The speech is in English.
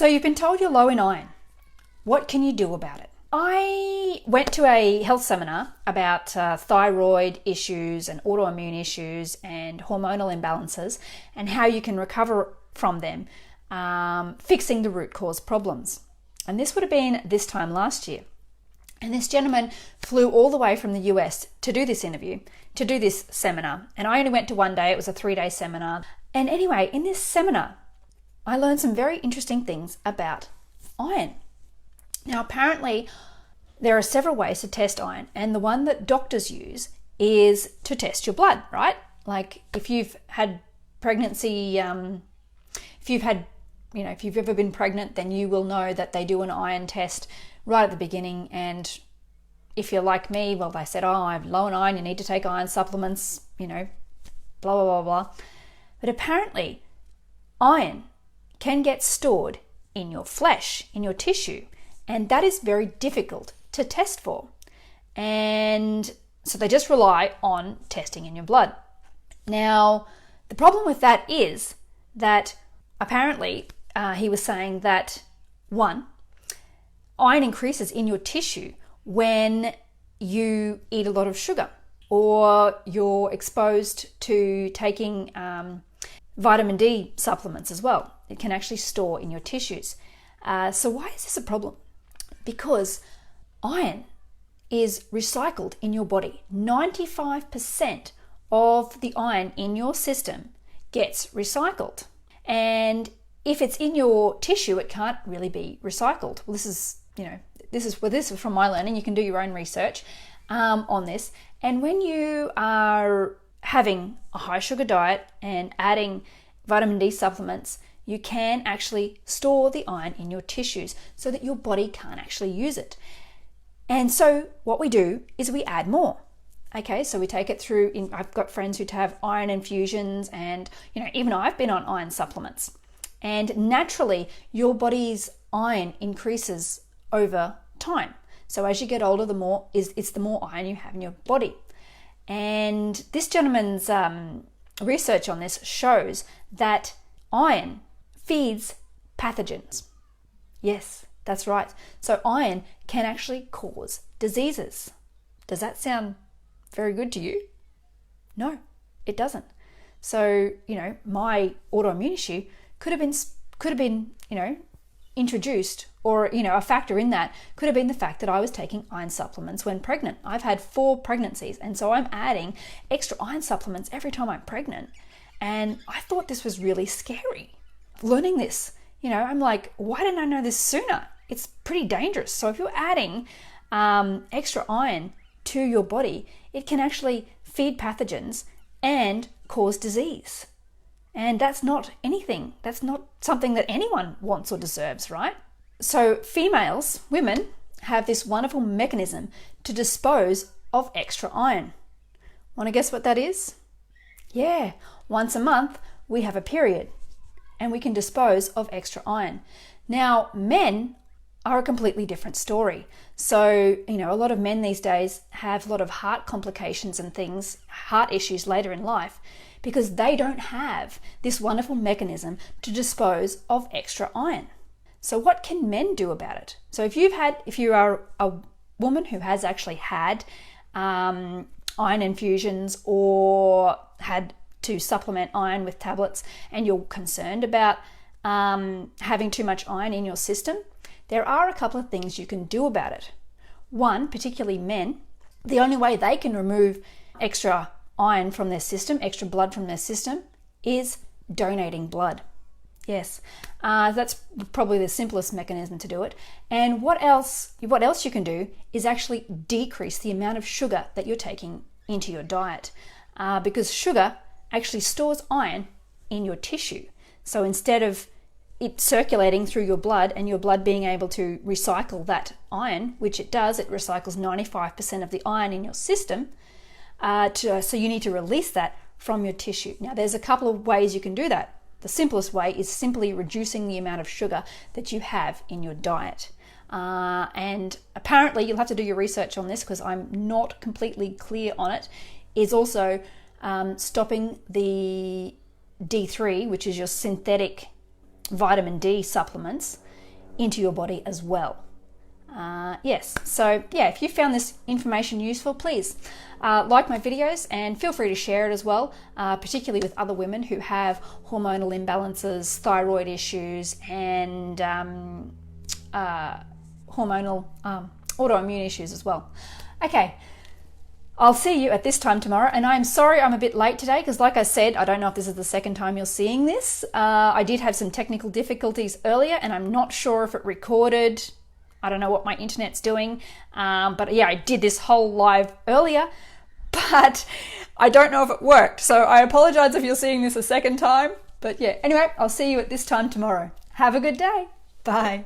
So you've been told you're low in iron. What can you do about it? I went to a health seminar about thyroid issues and autoimmune issues and hormonal imbalances and how you can recover from them, fixing the root cause problems. And this would have been this time last year. And this gentleman flew all the way from the US to do this interview, to do this seminar. And I only went to one day. It was a 3-day seminar. And anyway, in this seminar, I learned some very interesting things about iron. Now, apparently, there are several ways to test iron, and the one that doctors use is to test your blood, right? Like if you've had pregnancy, if you've ever been pregnant, then you will know that they do an iron test right at the beginning. And if you're like me, well, they said, oh, I'm low in iron, you need to take iron supplements, blah, blah, blah, blah. But apparently, iron can get stored in your flesh, in your tissue, and that is very difficult to test for. And so they just rely on testing in your blood. Now, the problem with that is that apparently he was saying that, one, iron increases in your tissue when you eat a lot of sugar or you're exposed to taking vitamin D supplements as well. It can actually store in your tissues. So why is this a problem? Because iron is recycled in your body. 95% of the iron in your system gets recycled. And if it's in your tissue, it can't really be recycled. Well, this is from my learning. You can do your own research on this. And when you are having a high sugar diet and adding vitamin D supplements, you can actually store the iron in your tissues so that your body can't actually use it. And so what we do is we add more. Okay, so we take it through, I've got friends who have iron infusions, and even I've been on iron supplements. And naturally, your body's iron increases over time. So as you get older, it's the more iron you have in your body. And this gentleman's research on this shows that iron feeds pathogens. Yes, that's right. So iron can actually cause diseases. Does that sound very good to you? No, it doesn't. So, my autoimmune issue could have been, introduced, or, a factor in that could have been the fact that I was taking iron supplements when pregnant. I've had 4 pregnancies, and so I'm adding extra iron supplements every time I'm pregnant. And I thought this was really scary. Learning this, I'm like, why didn't I know this sooner? It's pretty dangerous. So if you're adding extra iron to your body, it can actually feed pathogens and cause disease. And that's not anything. That's not something that anyone wants or deserves, right? So females, women, have this wonderful mechanism to dispose of extra iron. Want to guess what that is? Yeah, once a month we have a period and we can dispose of extra iron. Now, men are a completely different story. So, a lot of men these days have a lot of heart complications and things, heart issues later in life, because they don't have this wonderful mechanism to dispose of extra iron. So what can men do about it? So if you are a woman who has actually had iron infusions or had to supplement iron with tablets, and you're concerned about having too much iron in your system, there are a couple of things you can do about it. One, particularly men, the only way they can remove extra iron from their system, extra blood from their system, is donating blood. Yes, that's probably the simplest mechanism to do it. And what else you can do is actually decrease the amount of sugar that you're taking into your diet, because sugar actually stores iron in your tissue. So instead of it circulating through your blood and your blood being able to recycle that iron, which it does, it recycles 95% of the iron in your system, so you need to release that from your tissue. Now, there's a couple of ways you can do that. The simplest way is simply reducing the amount of sugar that you have in your diet. And apparently, you'll have to do your research on this because I'm not completely clear on it, is also stopping the D3, which is your synthetic vitamin D supplements, into your body as well. Yes, so yeah, if you found this information useful, please like my videos and feel free to share it as well, particularly with other women who have hormonal imbalances, thyroid issues, and hormonal autoimmune issues as well. Okay, I'll see you at this time tomorrow, and I'm sorry I'm a bit late today because, like I said, I don't know if this is the second time you're seeing this. I did have some technical difficulties earlier, and I'm not sure if it recorded. I don't know what my internet's doing, but yeah, I did this whole live earlier, but I don't know if it worked. So I apologize if you're seeing this a second time, but yeah, anyway, I'll see you at this time tomorrow. Have a good day. Bye.